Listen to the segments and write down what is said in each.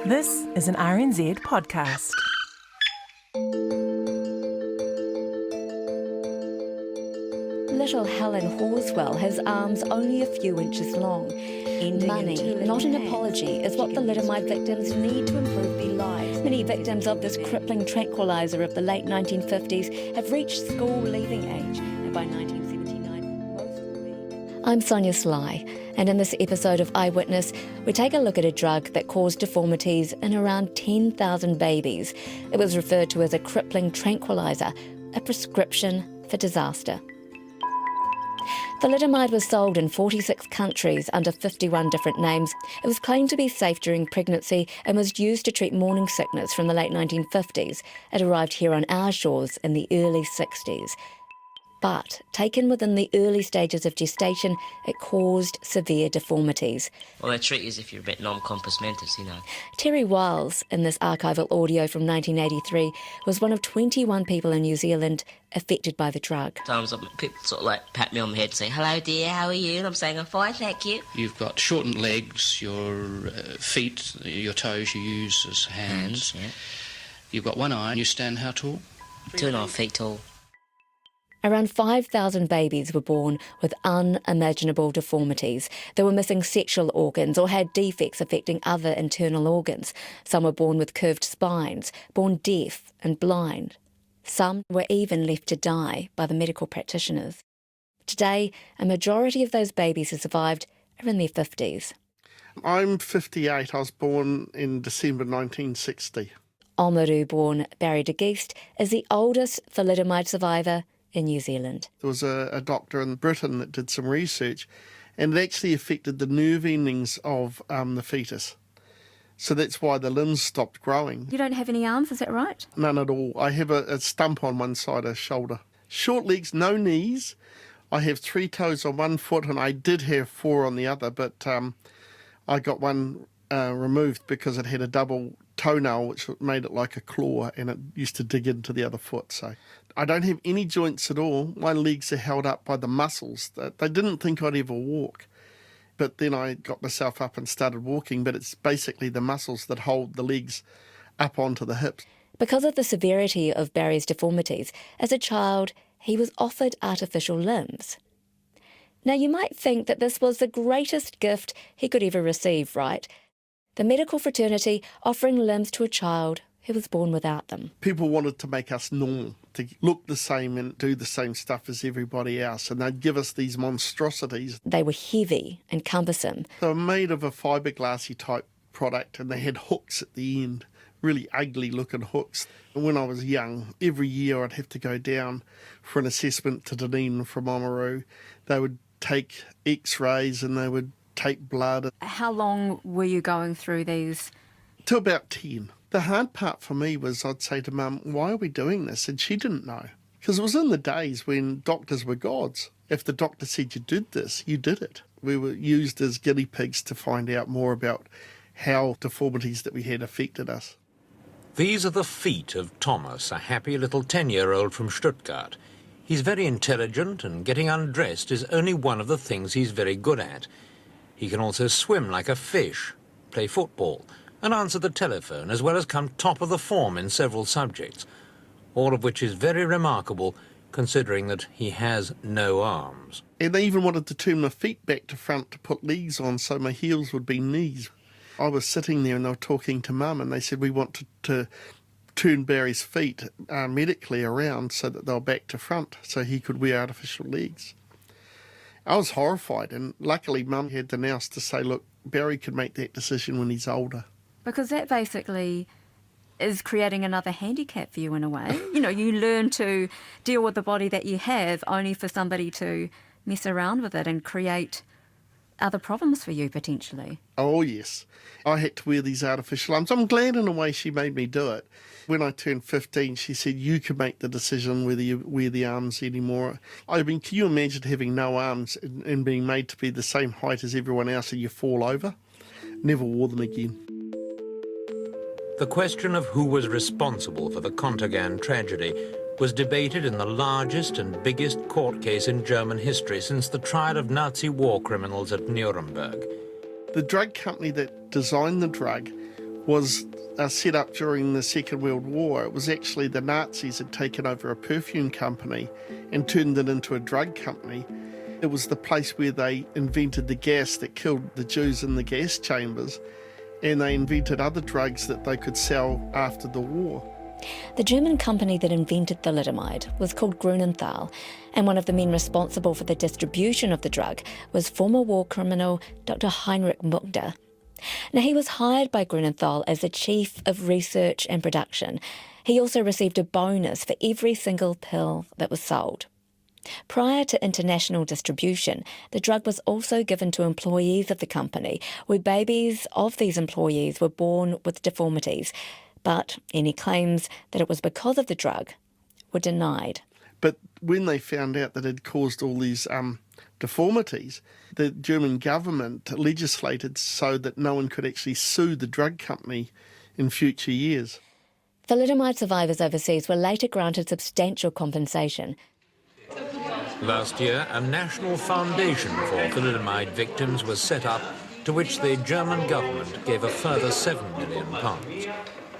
This is an RNZ podcast. Little Helen Horswell has arms only a few inches long. Money, not an apology, is what thalidomide victims need to improve their lives. Many victims of this crippling tranquiliser of the late 1950s have reached school-leaving age, and by 1979, most will be. I'm Sonia Sly, and in this episode of Eyewitness, we take a look at a drug that caused deformities in around 10,000 babies. It was referred to as a crippling tranquiliser, a prescription for disaster. Thalidomide was sold in 46 countries under 51 different names. It was claimed to be safe during pregnancy and was used to treat morning sickness from the late 1950s. It arrived here on our shores in the early 60s. But, taken within the early stages of gestation, it caused severe deformities. Well, they treat you as if you're a bit non-compos mentis, you know. Terry Wiles, in this archival audio from 1983, was one of 21 people in New Zealand affected by the drug. Sometimes people sort of like pat me on the head and say, "Hello dear, how are you?" And I'm saying, "I'm fine, thank you." You've got shortened legs, your feet, your toes you use as hands. Yeah. You've got one eye and you stand how tall? 2.5 feet tall. Around 5,000 babies were born with unimaginable deformities. They were missing sexual organs or had defects affecting other internal organs. Some were born with curved spines, born deaf and blind. Some were even left to die by the medical practitioners. Today, a majority of those babies who survived are in their 50s. I'm 58. I was born in December 1960. Oamaru-born Barry de Geest is the oldest thalidomide survivor in New Zealand. There was a doctor in Britain that did some research, and it actually affected the nerve endings of the fetus. So that's why the limbs stopped growing. You don't have any arms, is that right? None at all. I have a stump on one side of the shoulder. Short legs, no knees. I have 3 toes on one foot, and I did have 4 on the other, but I got one removed because it had a double toenail which made it like a claw, and it used to dig into the other foot. So I don't have any joints at all. My legs are held up by the muscles. They didn't think I'd ever walk, but then I got myself up and started walking, but it's basically the muscles that hold the legs up onto the hips. Because of the severity of Barry's deformities, as a child he was offered artificial limbs. Now you might think that this was the greatest gift he could ever receive, right? The medical fraternity offering limbs to a child who was born without them. People wanted to make us normal, to look the same and do the same stuff as everybody else, and they'd give us these monstrosities. They were heavy and cumbersome. They were made of a fiberglassy type product, and they had hooks at the end, really ugly looking hooks. And when I was young, every year I'd have to go down for an assessment to Dunedin from Oamaru. They would take x-rays and they would take blood. How long were you going through these? To about 10. The hard part for me was I'd say to Mum, "Why are we doing this?" And she didn't know. Because it was in the days when doctors were gods. If the doctor said you did this, you did it. We were used as guinea pigs to find out more about how deformities that we had affected us. These are the feet of Thomas, a happy little 10-year-old from Stuttgart. He's very intelligent, and getting undressed is only one of the things he's very good at. He can also swim like a fish, play football, and answer the telephone, as well as come top of the form in several subjects, all of which is very remarkable, considering that he has no arms. And they even wanted to turn my feet back to front to put legs on so my heels would be knees. I was sitting there and they were talking to Mum, and they said, "We want to turn Barry's feet medically around so that they were back to front so he could wear artificial legs." I was horrified, and luckily Mum had the nous to say, "Look, Barry could make that decision when he's older." Because that basically is creating another handicap for you in a way. You know, you learn to deal with the body that you have only for somebody to mess around with it and create other problems for you potentially. Oh, yes. I had to wear these artificial arms. I'm glad in a way she made me do it. When I turned 15, she said, "You can make the decision whether you wear the arms anymore." I mean, can you imagine having no arms and being made to be the same height as everyone else and you fall over? Never wore them again. The question of who was responsible for the Kontergan tragedy was debated in the largest and biggest court case in German history since the trial of Nazi war criminals at Nuremberg. The drug company that designed the drug was set up during the Second World War. It was actually the Nazis had taken over a perfume company and turned it into a drug company. It was the place where they invented the gas that killed the Jews in the gas chambers, and they invented other drugs that they could sell after the war. The German company that invented thalidomide was called Grunenthal, and one of the men responsible for the distribution of the drug was former war criminal Dr. Heinrich Muchter. Now, he was hired by Grunenthal as the chief of research and production. He also received a bonus for every single pill that was sold. Prior to international distribution, the drug was also given to employees of the company, where babies of these employees were born with deformities. But any claims that it was because of the drug were denied. But when they found out that it had caused all these deformities, the German government legislated so that no one could actually sue the drug company in future years. Thalidomide survivors overseas were later granted substantial compensation. Last year, a national foundation for thalidomide victims was set up, to which the German government gave a further £7 million.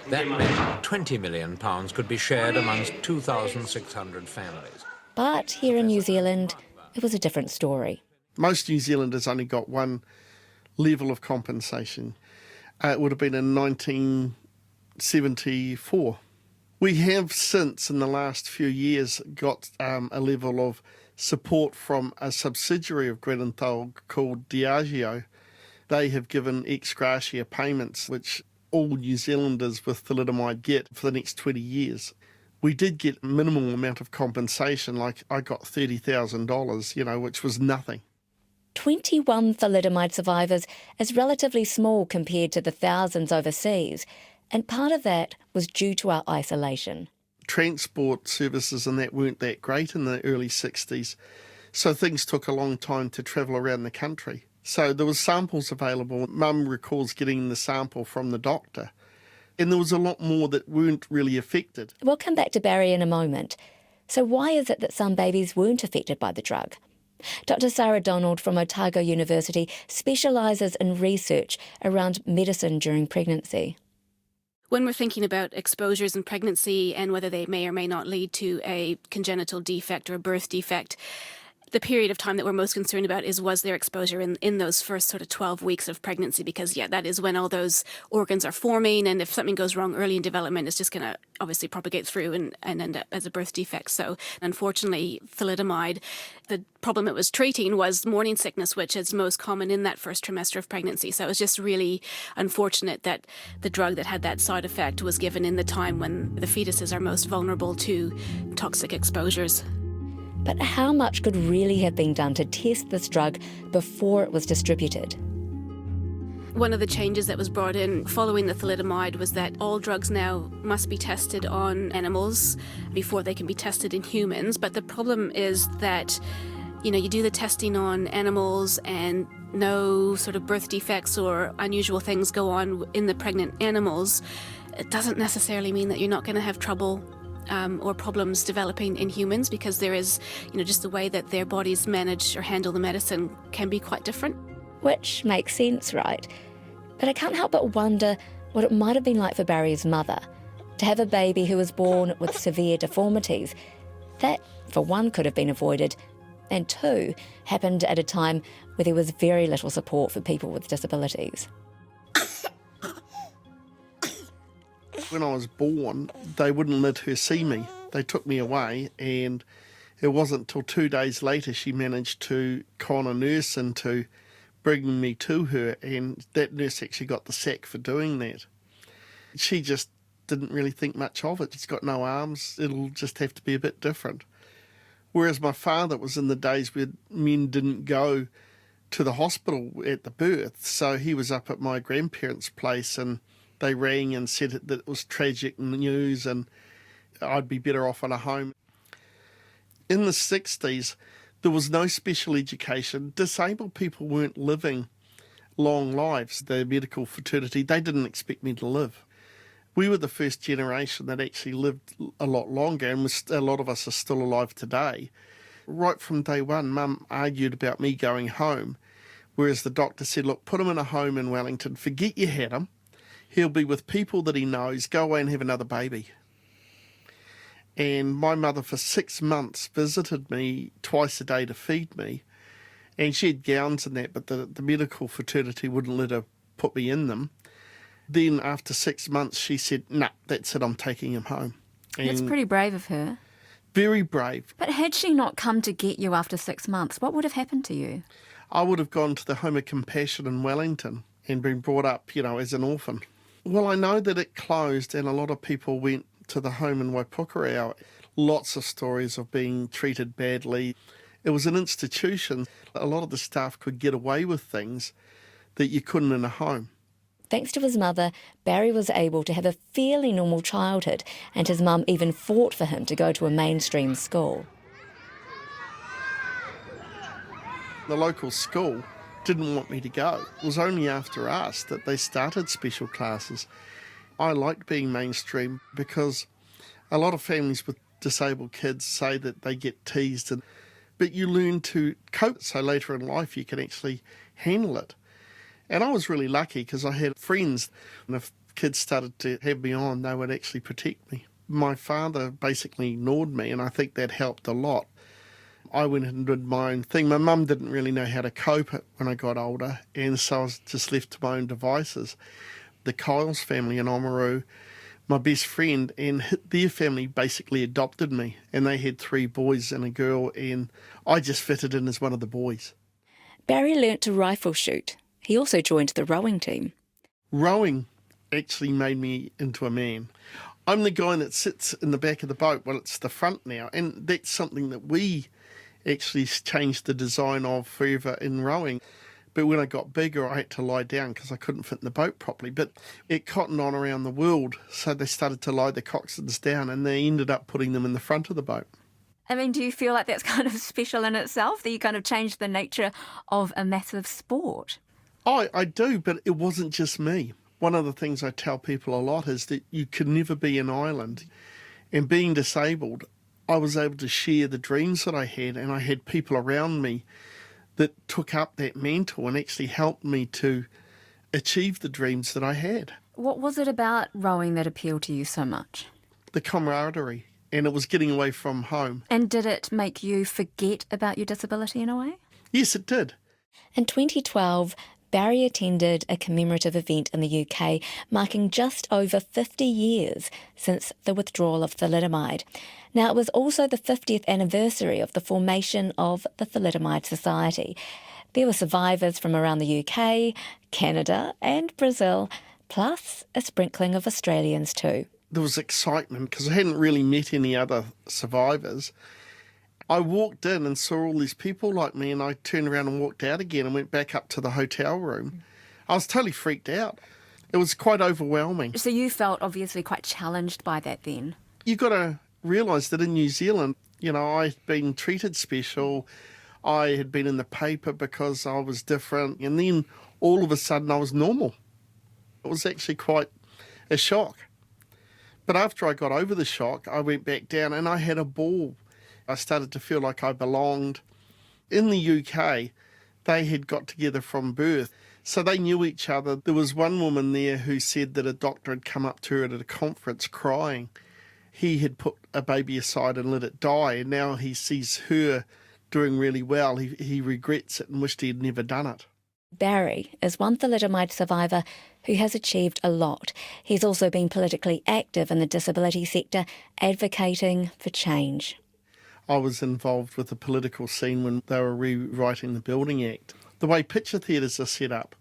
That meant £20 million could be shared amongst 2,600 families. But here in New Zealand, it was a different story. Most New Zealanders only got one level of compensation. It would have been in 1974. We have since, in the last few years, got a level of support from a subsidiary of Grunenthal called Diageo. They have given ex gratia payments, which all New Zealanders with thalidomide get for the next 20 years. We did get a minimal amount of compensation, like I got $30,000, which was nothing. 21 thalidomide survivors is relatively small compared to the thousands overseas, and part of that was due to our isolation. Transport services and that weren't that great in the early 60s, so things took a long time to travel around the country. So there was samples available. Mum recalls getting the sample from the doctor, and there was a lot more that weren't really affected. We'll come back to Barry in a moment. So why is it that some babies weren't affected by the drug? Dr. Sarah Donald from Otago University specialises in research around medicine during pregnancy. When we're thinking about exposures in pregnancy and whether they may or may not lead to a congenital defect or a birth defect, the period of time that we're most concerned about was their exposure in those first sort of 12 weeks of pregnancy, because, that is when all those organs are forming, and if something goes wrong early in development, it's just going to obviously propagate through and end up as a birth defect. So, unfortunately, thalidomide, the problem it was treating was morning sickness, which is most common in that first trimester of pregnancy. So it was just really unfortunate that the drug that had that side effect was given in the time when the fetuses are most vulnerable to toxic exposures. But how much could really have been done to test this drug before it was distributed? One of the changes that was brought in following the thalidomide was that all drugs now must be tested on animals before they can be tested in humans. But the problem is that, you do the testing on animals and no sort of birth defects or unusual things go on in the pregnant animals. It doesn't necessarily mean that you're not going to have trouble or problems developing in humans, because there is, just the way that their bodies manage or handle the medicine can be quite different. Which makes sense, right? But I can't help but wonder what it might have been like for Barry's mother to have a baby who was born with severe deformities. That, for one, could have been avoided, and two, happened at a time where there was very little support for people with disabilities. When I was born, they wouldn't let her see me. They took me away, and it wasn't until 2 days later she managed to con a nurse into bringing me to her, and that nurse actually got the sack for doing that. She just didn't really think much of it. She's got no arms. It'll just have to be a bit different. Whereas my father was in the days where men didn't go to the hospital at the birth, so he was up at my grandparents' place, and they rang and said that it was tragic news and I'd be better off on a home. In the 60s, there was no special education. Disabled people weren't living long lives. The medical fraternity, they didn't expect me to live. We were the first generation that actually lived a lot longer, and a lot of us are still alive today. Right from day one, Mum argued about me going home, whereas the doctor said, look, put him in a home in Wellington, forget you had him. he'll be with people that he knows, go away and have another baby. And my mother for 6 months visited me twice a day to feed me. And she had gowns and that, but the medical fraternity wouldn't let her put me in them. Then after 6 months, she said, nah, that's it, I'm taking him home. And That's pretty brave of her. very brave. But had she not come to get you after 6 months, what would have happened to you? I would have gone to the Home of Compassion in Wellington and been brought up, as an orphan. Well, I know that it closed and a lot of people went to the home in Waipukurau. Lots of stories of being treated badly. It was an institution. A lot of the staff could get away with things that you couldn't in a home. Thanks to his mother, Barry was able to have a fairly normal childhood, and his mum even fought for him to go to a mainstream school. The local school didn't want me to go. It was only after us that they started special classes. I liked being mainstream because a lot of families with disabled kids say that they get teased, but you learn to cope so later in life you can actually handle it. And I was really lucky because I had friends, and if kids started to have me on, they would actually protect me. My father basically ignored me, and I think that helped a lot. I went and did my own thing. My mum didn't really know how to cope when I got older, and so I was just left to my own devices. The Kyles family in Oamaru, my best friend, and their family basically adopted me, and they had 3 boys and a girl, and I just fitted in as one of the boys. Barry learnt to rifle shoot. He also joined the rowing team. Rowing actually made me into a man. I'm the guy that sits in the back of the boat. Well, it's the front now, and that's something that we actually changed the design of forever in rowing. But when I got bigger, I had to lie down because I couldn't fit in the boat properly. But it cottoned on around the world, so they started to lie the coxswains down, and they ended up putting them in the front of the boat. I mean, do you feel like that's kind of special in itself, that you kind of changed the nature of a massive sport? I do, but it wasn't just me. One of the things I tell people a lot is that you can never be an island. And being disabled, I was able to share the dreams that I had, and I had people around me that took up that mantle and actually helped me to achieve the dreams that I had. What was it about rowing that appealed to you so much? The camaraderie, and it was getting away from home. And did it make you forget about your disability in a way? Yes, it did. In 2012, Barry attended a commemorative event in the UK marking just over 50 years since the withdrawal of thalidomide. Now, it was also the 50th anniversary of the formation of the Thalidomide Society. There were survivors from around the UK, Canada and Brazil, plus a sprinkling of Australians too. There was excitement because I hadn't really met any other survivors. I walked in and saw all these people like me, and I turned around and walked out again and went back up to the hotel room. I was totally freaked out. It was quite overwhelming. So you felt obviously quite challenged by that then? You've got to realise that in New Zealand, I'd been treated special. I had been in the paper because I was different, and then all of a sudden I was normal. It was actually quite a shock. But after I got over the shock, I went back down and I had a ball. I started to feel like I belonged. In the UK, they had got together from birth, so they knew each other. There was one woman there who said that a doctor had come up to her at a conference crying. He had put a baby aside and let it die, and now he sees her doing really well. He regrets it and wished he had never done it. Barry is one thalidomide survivor who has achieved a lot. He's also been politically active in the disability sector, advocating for change. I was involved with the political scene when they were rewriting the Building Act. The way picture theatres are set up,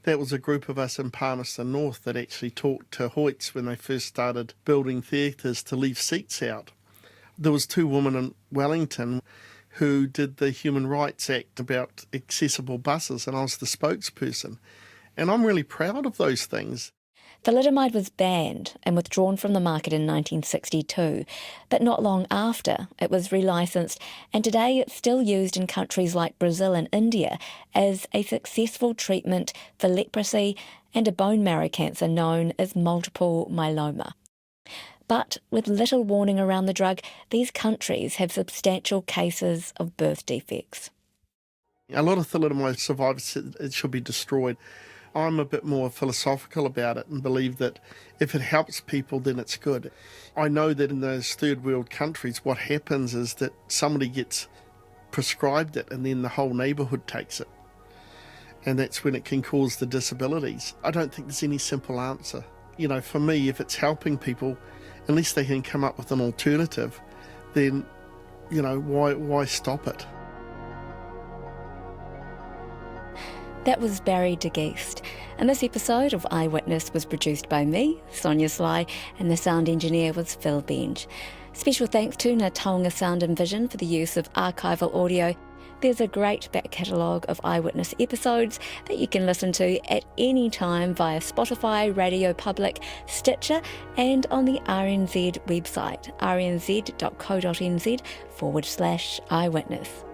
that was a group of us in Palmerston North that actually talked to Hoyts when they first started building theatres to leave seats out. There was 2 women in Wellington who did the Human Rights Act about accessible buses, and I was the spokesperson. And I'm really proud of those things. Thalidomide was banned and withdrawn from the market in 1962, but not long after it was relicensed, and today it's still used in countries like Brazil and India as a successful treatment for leprosy and a bone marrow cancer known as multiple myeloma. But with little warning around the drug, these countries have substantial cases of birth defects. A lot of thalidomide survivors said it should be destroyed. I'm a bit more philosophical about it and believe that if it helps people, then it's good. I know that in those third world countries, what happens is that somebody gets prescribed it and then the whole neighbourhood takes it. And that's when it can cause the disabilities. I don't think there's any simple answer. You know, for me, if it's helping people, unless they can come up with an alternative, then, you know, why stop it? That was Barry de Geest, and this episode of Eyewitness was produced by me, Sonia Sly, and the sound engineer was Phil Benj. Special thanks to Ngā Taonga Sound and Vision for the use of archival audio. There's a great back catalogue of Eyewitness episodes that you can listen to at any time via Spotify, Radio Public, Stitcher, and on the RNZ website, rnz.co.nz/eyewitness.